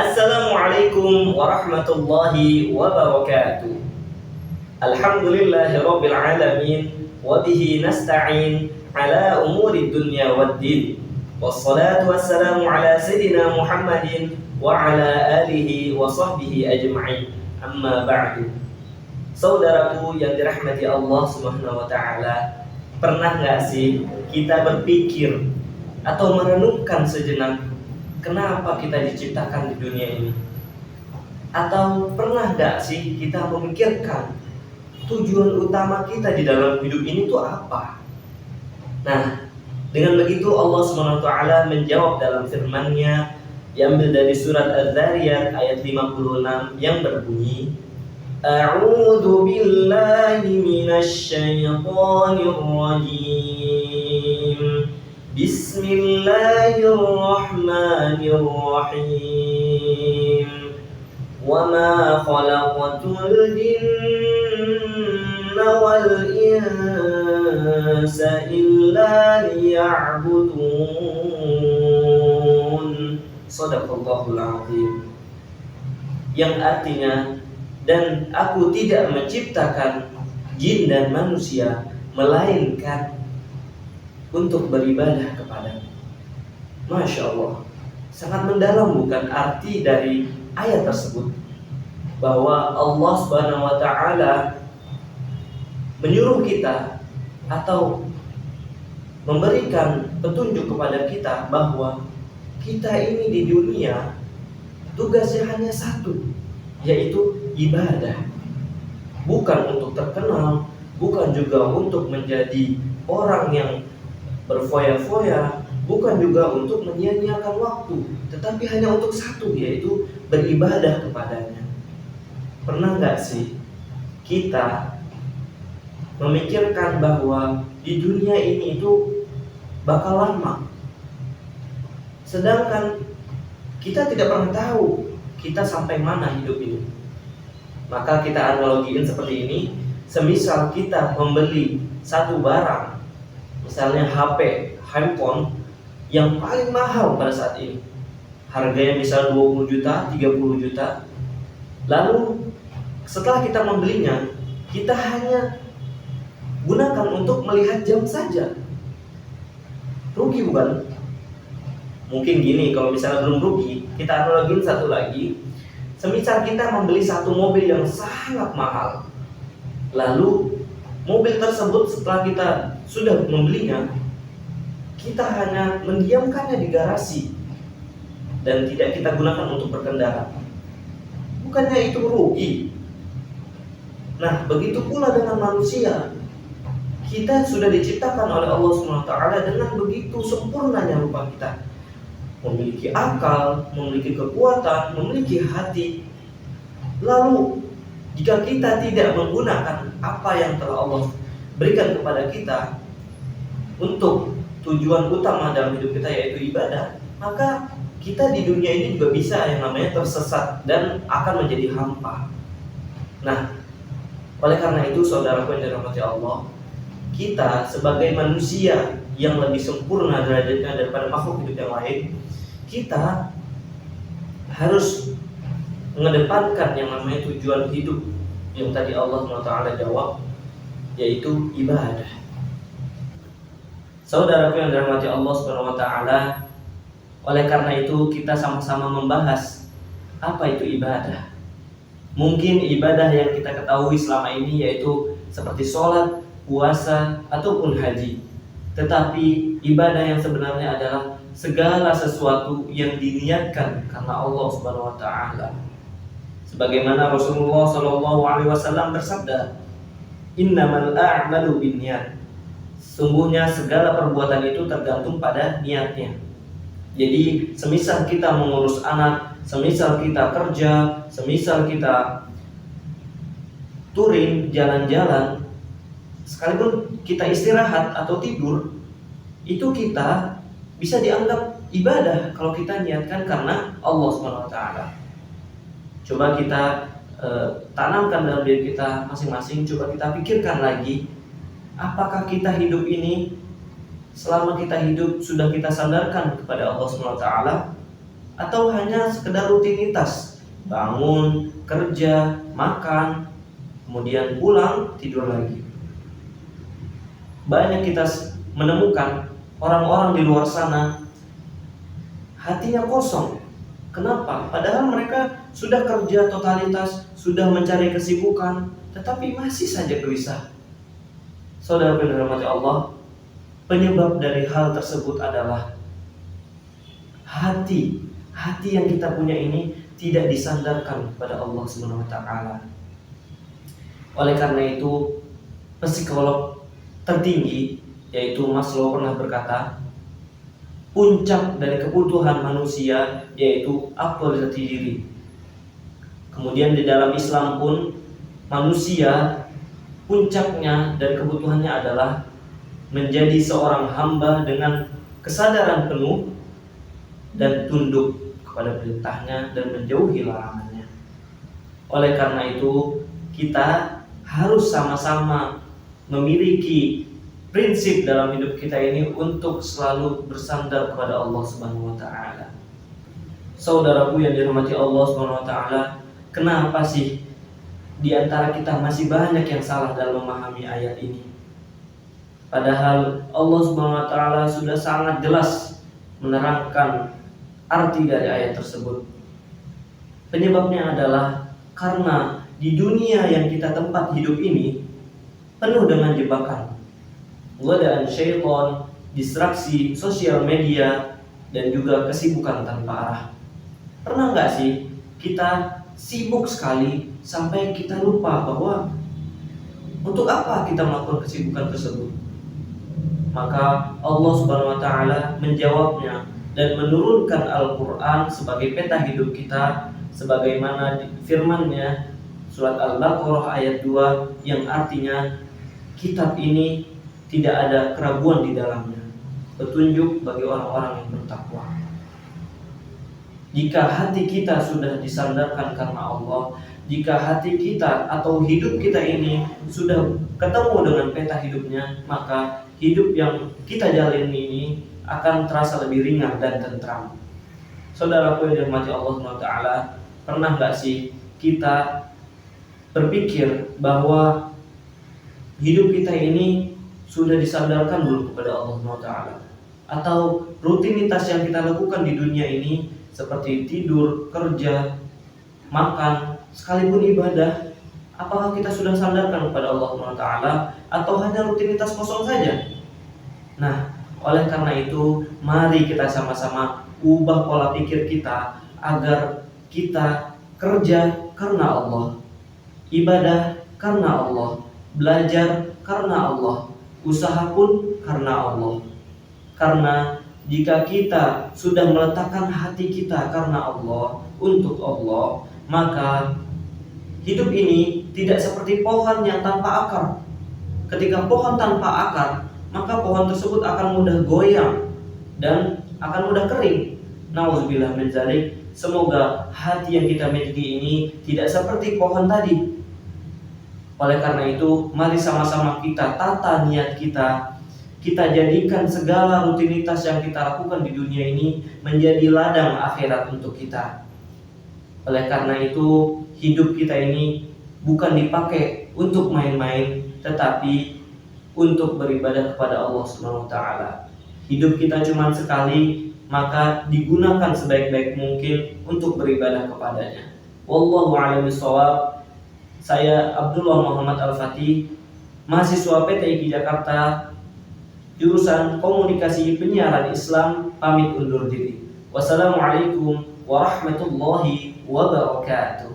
Assalamualaikum warahmatullahi wabarakatuh. Alhamdulillahirabbil alamin wa bihi nasta'in ala umuri dunya waddin. Wassalatu wassalamu ala sayyidina Muhammadin wa ala alihi wa sahbihi ajma'in. Amma ba'du. Saudaraku yang dirahmati Allah Subhanahu wa taala, pernah enggak sih kita berpikir atau merenungkan sejenak kenapa kita diciptakan di dunia ini? Atau pernah gak sih kita memikirkan tujuan utama kita di dalam hidup ini itu apa? Nah, dengan begitu Allah SWT menjawab dalam firman-Nya, diambil dari surat Az-Zariyat ayat 56 yang berbunyi, A'udzu billahi minasy syaithanir rajim. Bismillahirrahmanirrahim. Wa ma khalaqatul jinna wal insa illa liya'budun. Shadaqallahul azim. Yang artinya, dan aku tidak menciptakan jin dan manusia melainkan untuk beribadah kepada. Masya Allah, sangat mendalam bukan arti dari ayat tersebut, bahwa Allah Subhanahu wa taala menyuruh kita atau memberikan petunjuk kepada kita bahwa kita ini di dunia tugasnya hanya satu, yaitu ibadah. Bukan untuk terkenal, bukan juga untuk menjadi orang yang berfoya-foya, bukan juga untuk menyia-nyiakan waktu, tetapi hanya untuk satu, yaitu beribadah kepadanya. Pernah gak sih kita memikirkan bahwa di dunia ini itu bakal lama, sedangkan kita tidak pernah tahu kita sampai mana hidup ini? Maka kita analogiin seperti ini, semisal kita membeli satu barang, misalnya HP, handphone yang paling mahal pada saat ini, harganya misal 20 juta, 30 juta. Lalu setelah kita membelinya, kita hanya gunakan untuk melihat jam saja. Rugi bukan? Mungkin gini, kalau misalnya belum rugi, kita analogin satu lagi. Semisal kita membeli satu mobil yang sangat mahal, lalu mobil tersebut setelah kita sudah membelinya, kita hanya mendiamkannya di garasi dan tidak kita gunakan untuk berkendara. Bukannya itu rugi? Nah, begitu pula dengan manusia. Kita sudah diciptakan oleh Allah SWT dengan begitu sempurnanya rupa kita. Memiliki akal, memiliki kekuatan, memiliki hati. Lalu jika kita tidak menggunakan apa yang telah Allah berikan kepada kita untuk tujuan utama dalam hidup kita, yaitu ibadah, maka kita di dunia ini juga bisa yang namanya tersesat dan akan menjadi hampa. Nah, oleh karena itu saudaraku yang dirahmati Allah, kita sebagai manusia yang lebih sempurna derajatnya daripada makhluk hidup yang lain, kita harus mengedepankan yang namanya tujuan hidup yang tadi Allah SWT jawab, yaitu ibadah. Saudaraku yang dirahmati Allah SWT, oleh karena itu kita sama-sama membahas apa itu ibadah. Mungkin ibadah yang kita ketahui selama ini yaitu seperti sholat, puasa, ataupun haji. Tetapi ibadah yang sebenarnya adalah segala sesuatu yang diniatkan karena Allah Subhanahu wa taala. Sebagaimana Rasulullah sallallahu alaihi wasallam bersabda, "Innamal a'malu binniyat." Sungguhnya segala perbuatan itu tergantung pada niatnya. Jadi, semisal kita mengurus anak, semisal kita kerja, semisal kita touring, jalan-jalan, sekalipun kita istirahat atau tidur, itu kita bisa dianggap ibadah kalau kita niatkan karena Allah SWT. Coba kita tanamkan dalam diri kita masing-masing. Coba kita pikirkan lagi, apakah kita hidup ini, selama kita hidup, sudah kita sandarkan kepada Allah SWT, atau hanya sekedar rutinitas, bangun, kerja, makan, kemudian pulang, tidur lagi. Banyak kita menemukan orang-orang di luar sana hatinya kosong. Kenapa? Padahal mereka sudah kerja totalitas, sudah mencari kesibukan, tetapi masih saja gelisah. Saudara yang dirahmati Allah, penyebab dari hal tersebut adalah hati yang kita punya ini tidak disandarkan kepada Allah Subhanahu wa taala. Oleh karena itu, psikolog tertinggi yaitu Maslow pernah berkata, puncak dari kebutuhan manusia yaitu aktualisasi diri. Kemudian di dalam Islam pun manusia puncaknya dan kebutuhannya adalah menjadi seorang hamba dengan kesadaran penuh dan tunduk kepada perintahnya dan menjauhi larangannya. Oleh karena itu, kita harus sama-sama memiliki prinsip dalam hidup kita ini untuk selalu bersandar kepada Allah Subhanahu wa taala. Saudaraku yang dirahmati Allah Subhanahu wa taala, kenapa sih di antara kita masih banyak yang salah dalam memahami ayat ini? Padahal Allah Subhanahu wa taala sudah sangat jelas menerangkan arti dari ayat tersebut. Penyebabnya adalah karena di dunia yang kita tempat hidup ini penuh dengan jebakan, godaan syaitan, distraksi sosial media, dan juga kesibukan tanpa arah. Pernah nggak sih kita sibuk sekali sampai kita lupa bahwa untuk apa kita melakukan kesibukan tersebut? Maka Allah Subhanahu wa taala menjawabnya dan menurunkan Al-Quran sebagai peta hidup kita, sebagaimana firman-Nya surat Al-Baqarah ayat 2 yang artinya kitab ini tidak ada keraguan di dalamnya, petunjuk bagi orang-orang yang bertakwa. Jika hati kita sudah disandarkan karena Allah, jika hati kita atau hidup kita ini sudah ketemu dengan peta hidupnya, maka hidup yang kita jalani ini akan terasa lebih ringan dan tentram. Saudaraku yang dirahmati Allah SWT, pernah gak sih kita berpikir bahwa hidup kita ini sudah disandarkan belum kepada Allah SWT? Atau rutinitas yang kita lakukan di dunia ini seperti tidur, kerja, makan, sekalipun ibadah, apakah kita sudah sandarkan kepada Allah SWT atau hanya rutinitas kosong saja? Nah, oleh karena itu, mari kita sama-sama ubah pola pikir kita agar kita kerja karena Allah, ibadah karena Allah, belajar karena Allah, usaha pun karena Allah. Karena jika kita sudah meletakkan hati kita karena Allah, untuk Allah, maka hidup ini tidak seperti pohon yang tanpa akar. Ketika pohon tanpa akar, maka pohon tersebut akan mudah goyang dan akan mudah kering. Nauzubillah min dzalik. Semoga hati yang kita miliki ini tidak seperti pohon tadi. Oleh karena itu, mari sama-sama kita tata niat kita. Kita jadikan segala rutinitas yang kita lakukan di dunia ini menjadi ladang akhirat untuk kita. Oleh karena itu, hidup kita ini bukan dipakai untuk main-main, tetapi untuk beribadah kepada Allah Subhanahu wa taala. Hidup kita cuma sekali, maka digunakan sebaik-baik mungkin untuk beribadah kepadanya. Wallahu a'lam bishawab. Saya Abdullah Muhammad Al-Fatih, mahasiswa PT IKI Jakarta, jurusan Komunikasi Penyiaran Islam, pamit undur diri. Wassalamualaikum warahmatullahi wabarakatuh.